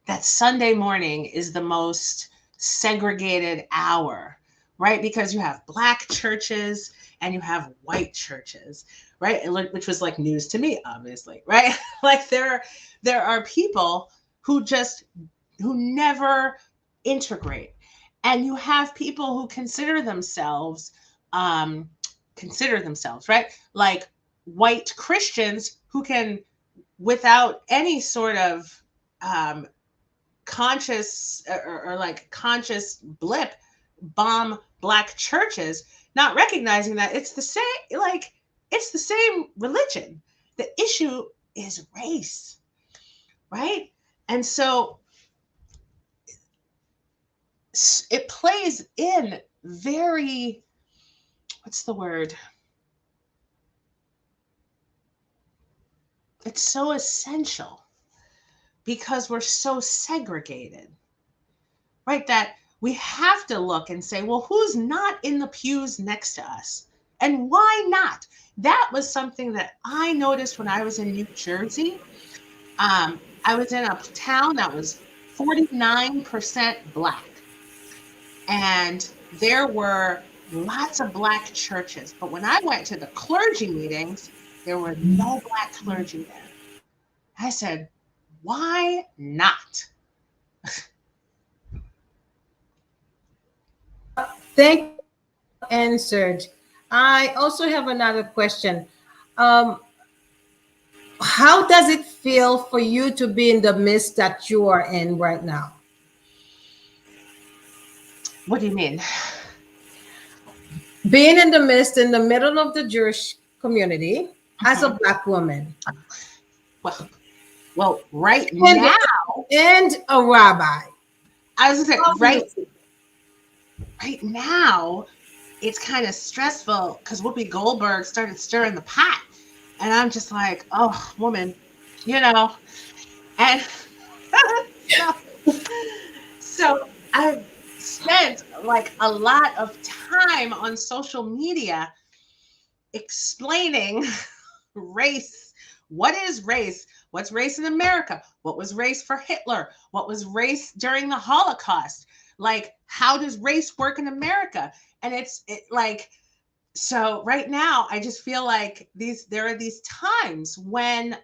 that Sunday morning is the most segregated hour, right? Because you have Black churches and you have white churches, right? Which was like news to me, obviously, right? Like there are people who never integrate. And you have people who consider themselves, right? Like white Christians who can, without any sort of conscious or like conscious blip, bomb Black churches, not recognizing that it's the same, like it's the same religion. The issue is race, right? And so it plays in very, what's the word? It's so essential because we're so segregated, right? That we have to look and say, well, who's not in the pews next to us? And why not? That was something that I noticed when I was in New Jersey. I was in a town that was 49% Black. And there were lots of Black churches. But when I went to the clergy meetings, there were no Black clergy there. I said, why not? Thank you. Answered. I also have another question. How does it feel for you to be in the midst that you are in right now? What do you mean? Being in the midst, in the middle of the Jewish community as a Black woman. Well, right now. And a rabbi. I was going to say, right now, it's kind of stressful because Whoopi Goldberg started stirring the pot. And I'm just like, oh, woman, And so I've spent like a lot of time on social media explaining race. What is race? What's race in America? What was race for Hitler? What was race during the Holocaust? Like, how does race work in America? And it's like, so right now, I just feel like there are these times when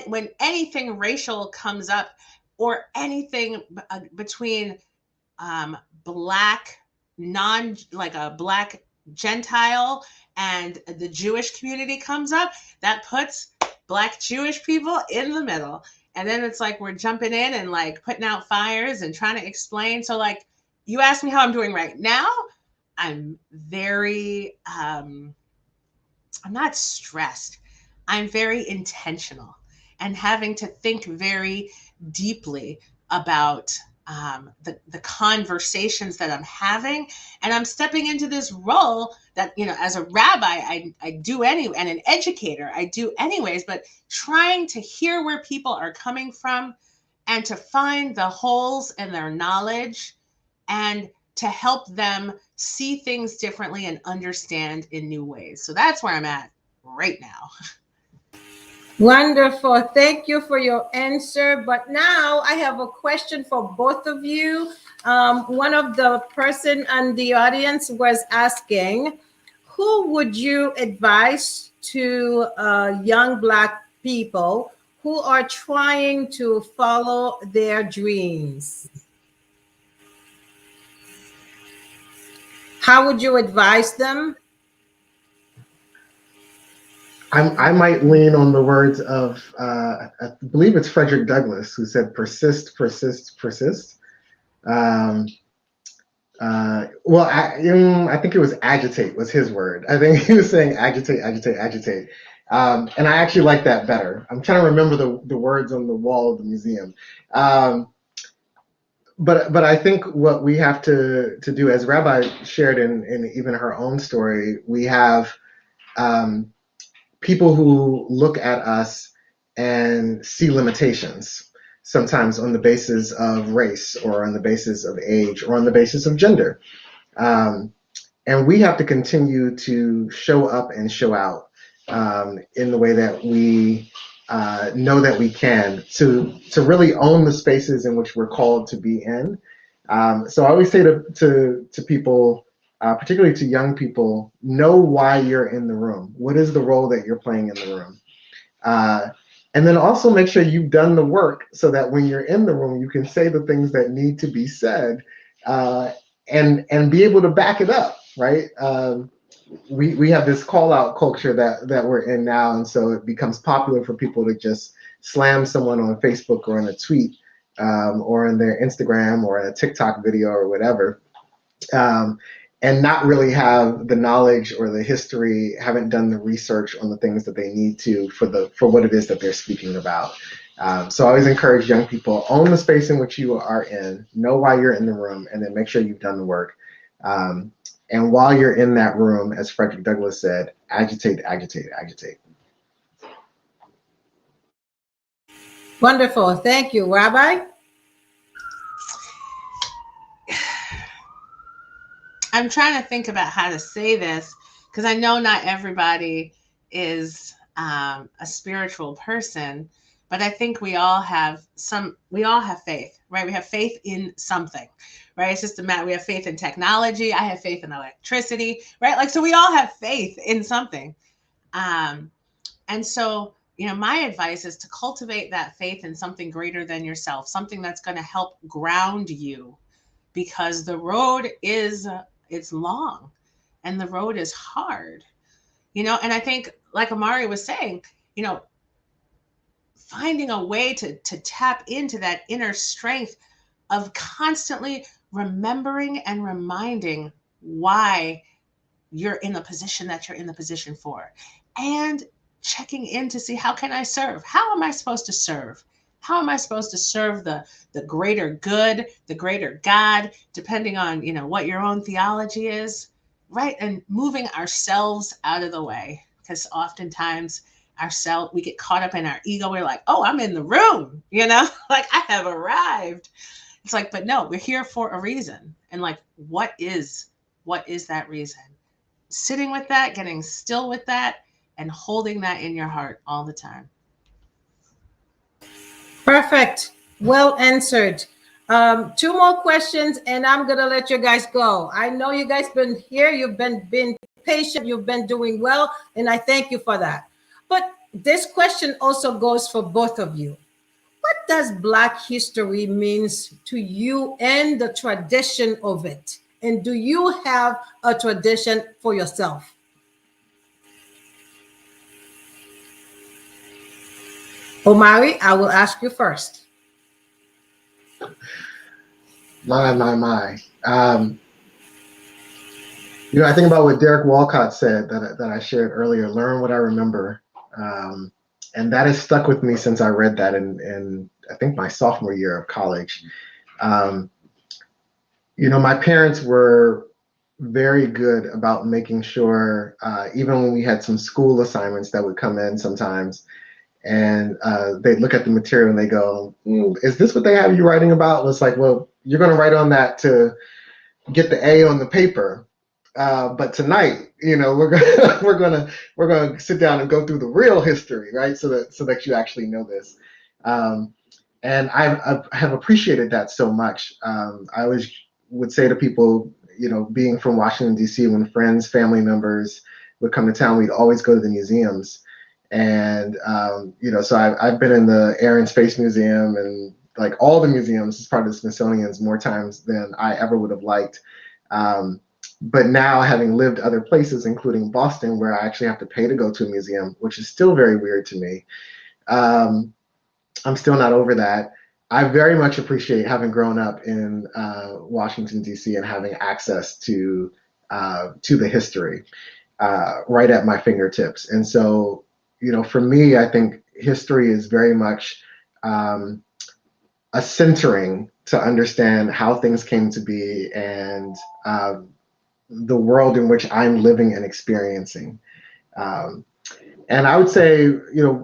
when anything racial comes up, or anything between Black, like a Black Gentile and the Jewish community comes up, that puts Black Jewish people in the middle. And then it's like we're jumping in and like putting out fires and trying to explain. So like, you asked me how I'm doing right now. I'm very, I'm not stressed. I'm very intentional and having to think very deeply about the conversations that I'm having. And I'm stepping into this role that, as a rabbi, I do anyway, and an educator, I do anyways, but trying to hear where people are coming from and to find the holes in their knowledge and to help them see things differently and understand in new ways. So that's where I'm at right now. Wonderful. Thank you for your answer. But now I have a question for both of you. One of the person in the audience was asking, who would you advise to young Black people who are trying to follow their dreams? How would you advise them? I might lean on the words of, I believe it's Frederick Douglass, who said, persist, persist, persist. I think it was agitate was his word. I think he was saying agitate, agitate, agitate. And I actually like that better. I'm trying to remember the words on the wall of the museum. but I think what we have to do, as Rabbi shared in even her own story, we have people who look at us and see limitations, sometimes on the basis of race or on the basis of age or on the basis of gender. And we have to continue to show up and show out in the way that we know that we can to really own the spaces in which we're called to be in. So I always say to people, particularly to young people, know why you're in the room. What is the role that you're playing in the room? And then also make sure you've done the work so that when you're in the room, you can say the things that need to be said and be able to back it up, right? We have this call out culture that we're in now, and so it becomes popular for people to just slam someone on Facebook or in a tweet or in their Instagram or in a TikTok video or whatever, and not really have the knowledge or the history, haven't done the research on the things that they need to for what it is that they're speaking about. So I always encourage young people, own the space in which you are in, know why you're in the room, and then make sure you've done the work. And while you're in that room, as Frederick Douglass said, agitate, agitate, agitate. Wonderful. Thank you, Rabbi. I'm trying to think about how to say this because I know not everybody is a spiritual person, but I think we all have faith, right? We have faith in something, right? It's just a matter. We have faith in technology. I have faith in electricity, right? Like, so we all have faith in something. And so, my advice is to cultivate that faith in something greater than yourself, something that's going to help ground you, because the road it's long and the road is hard, and I think, like Amari was saying, finding a way to tap into that inner strength of constantly remembering and reminding why you're in the position that you're in the position for, and checking in to see, how can I serve? How am I supposed to serve? How am I supposed to serve the greater good, the greater God, depending on, what your own theology is, right? And moving ourselves out of the way, because oftentimes we get caught up in our ego. We're like, oh, I'm in the room, like I have arrived. It's like, but no, we're here for a reason. And like, what is that reason? Sitting with that, getting still with that, and holding that in your heart all the time. Perfect. Well answered. 2 more questions and I'm going to let you guys go. I know you guys been here. You've been patient. You've been doing well. And I thank you for that. But this question also goes for both of you. What does Black history means to you and the tradition of it? And do you have a tradition for yourself? Omari, I will ask you first. My. I think about what Derek Walcott said that I shared earlier, learn what I remember. And that has stuck with me since I read that in I think my sophomore year of college. My parents were very good about making sure, even when we had some school assignments that would come in sometimes, and they'd look at the material and they go, is this what they have you writing about? It's like, well, you're going to write on that to get the A on the paper. But tonight, we're gonna sit down and go through the real history, right? So that you actually know this. And I have appreciated that so much. I always would say to people, being from Washington, D.C., when friends, family members would come to town, we'd always go to the museums. And, so I've been in the Air and Space Museum and like all the museums as part of the Smithsonian's more times than I ever would have liked. But now, having lived other places, including Boston, where I actually have to pay to go to a museum, which is still very weird to me, I'm still not over that. I very much appreciate having grown up in Washington, D.C. and having access to the history right at my fingertips. And so, for me, I think history is very much a a centering to understand how things came to be and the world in which I'm living and experiencing. Um, and I would say,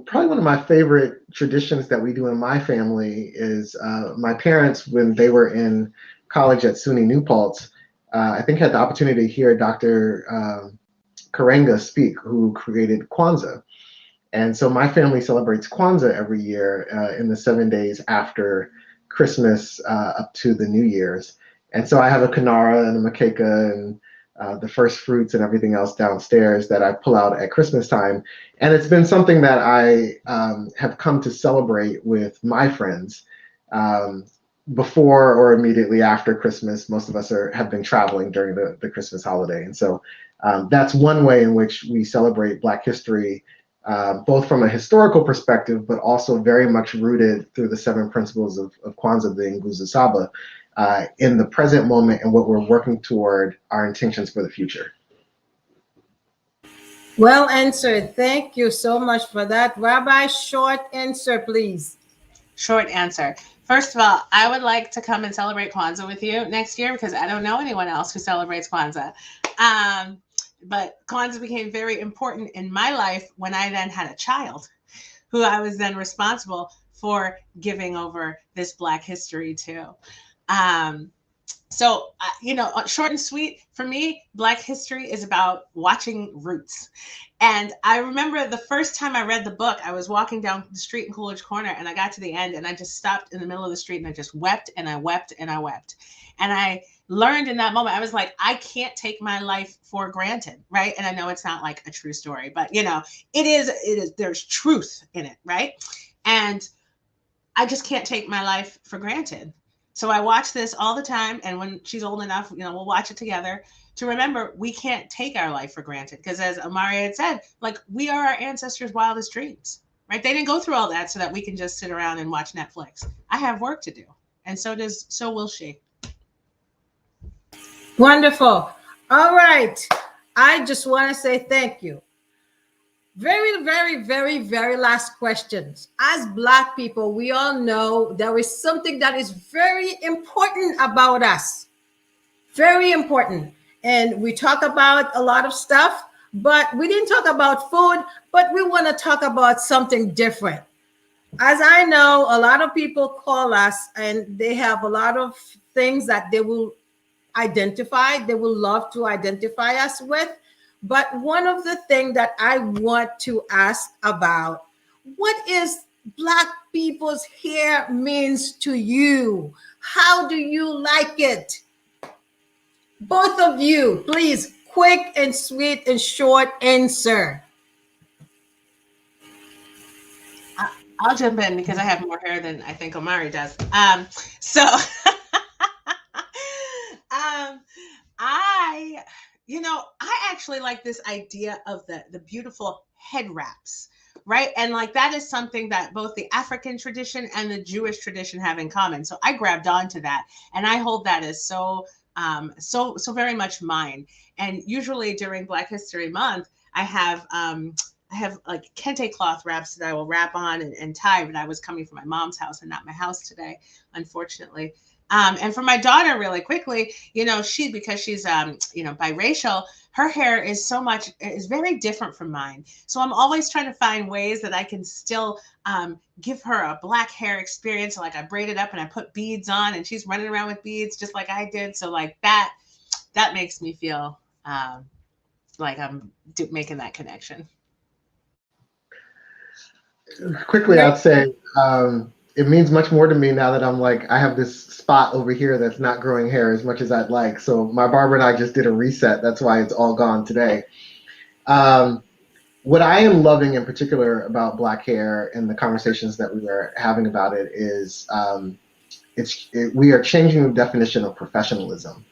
probably one of my favorite traditions that we do in my family is my parents, when they were in college at SUNY New Paltz, I think had the opportunity to hear Dr. Karenga speak, who created Kwanzaa. And so my family celebrates Kwanzaa every year in the 7 days after Christmas up to the New Year's. And so I have a kinara and a makeka and the first fruits and everything else downstairs that I pull out at Christmas time. And it's been something that I have come to celebrate with my friends before or immediately after Christmas. Most of us have been traveling during the Christmas holiday. And so that's one way in which we celebrate Black history, both from a historical perspective, but also very much rooted through the 7 principles of Kwanzaa, the Nguzo Saba, in the present moment and what we're working toward our intentions for the future. Well answered. Thank you so much for that. Rabbi, short answer, please. Short answer. First of all, I would like to come and celebrate Kwanzaa with you next year because I don't know anyone else who celebrates Kwanzaa. But Kwanzaa became very important in my life when I then had a child who I was then responsible for giving over this Black history to. So, short and sweet, for me, Black history is about watching roots. And I remember the first time I read the book, I was walking down the street in Coolidge Corner and I got to the end and I just stopped in the middle of the street and I just wept and I wept and I wept. And I learned in that moment, I was like, I can't take my life for granted, right? And I know it's not like a true story, but it is, there's truth in it, right? And I just can't take my life for granted. So I watch this all the time. And when she's old enough, we'll watch it together to remember we can't take our life for granted. Because as Amari had said, like, we are our ancestors' wildest dreams, right? They didn't go through all that so that we can just sit around and watch Netflix. I have work to do. And so will she. Wonderful. All right. I just want to say thank you. Very, very, very, very last questions. As Black people, we all know there is something that is very important about us. Very important. And we talk about a lot of stuff, but we didn't talk about food, but we want to talk about something different. As I know, a lot of people call us and they have a lot of things that they will identify, they will love to identify us with. But one of the things that I want to ask about, what is Black people's hair means to you? How do you like it? Both of you, please, quick and sweet and short answer. I'll jump in because I have more hair than I think Omari does. I actually like this idea of the beautiful head wraps, right? And like that is something that both the African tradition and the Jewish tradition have in common. So I grabbed onto that, and I hold that as so very much mine. And usually during Black History Month, I have like kente cloth wraps that I will wrap on and tie, but I was coming from my mom's house and not my house today, unfortunately. And for my daughter, really quickly, because she's, biracial, her hair is very different from mine. So I'm always trying to find ways that I can still give her a Black hair experience. Like I braid it up and I put beads on and she's running around with beads just like I did. So like that makes me feel like I'm making that connection. Quickly, I'd say it means much more to me now that I'm like, I have this spot over here that's not growing hair as much as I'd like. So my barber and I just did a reset. That's why it's all gone today. What I am loving in particular about Black hair and the conversations that we were having about it is we are changing the definition of professionalism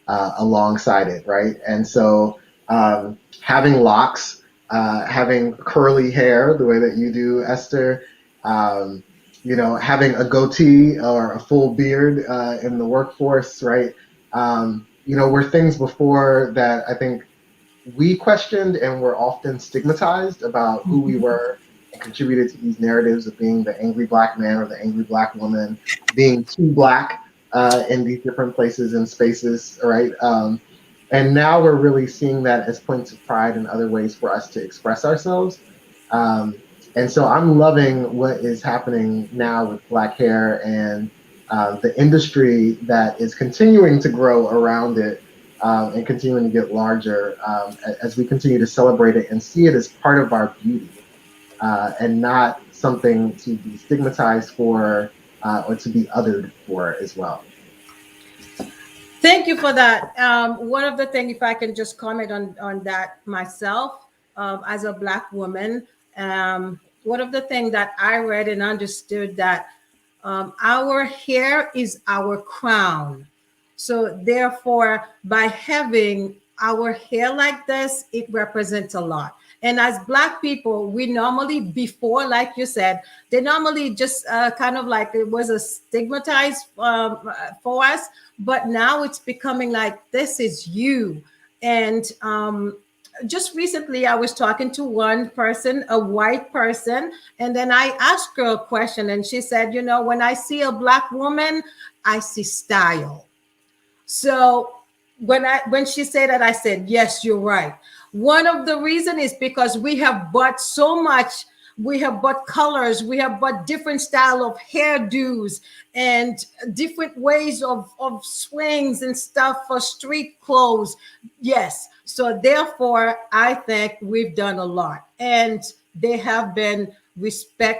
alongside it, right? And so having locks, having curly hair the way that you do, Esther, having a goatee or a full beard in the workforce, right? Were things before that I think we questioned and were often stigmatized about who we were contributed to these narratives of being the angry Black man or the angry Black woman, being too Black in these different places and spaces, right? And now we're really seeing that as points of pride and other ways for us to express ourselves. And so I'm loving what is happening now with Black hair and the industry that is continuing to grow around it and continuing to get larger as we continue to celebrate it and see it as part of our beauty and not something to be stigmatized for or to be othered for as well. Thank you for that. One of the things, if I can just comment on that myself, as a Black woman, one of the things that I read and understood that our hair is our crown. So therefore, by having our hair like this, it represents a lot. And as Black people, we normally, before, like you said, they normally just kind of like it was a stigmatized for us. But now it's becoming like, this is you. And just recently, I was talking to one person, a white person, and then I asked her a question, and she said, you know, when I see a Black woman, I see style. So when she said that, I said, yes, you're right. One of the reasons is because we have bought so much. We have bought colors. We have bought different style of hairdos and different ways of swings and stuff for street clothes. Yes. So therefore, I think we've done a lot, and they have been respecting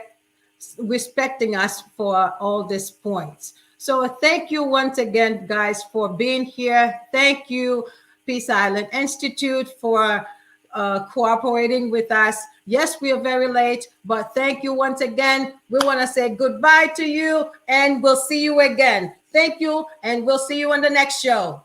us for all these points. So thank you once again, guys, for being here. Thank you, Peace Island Institute, for cooperating with us. Yes, we are very late, but thank you once again. We want to say goodbye to you, and we'll see you again. Thank you, and we'll see you on the next show.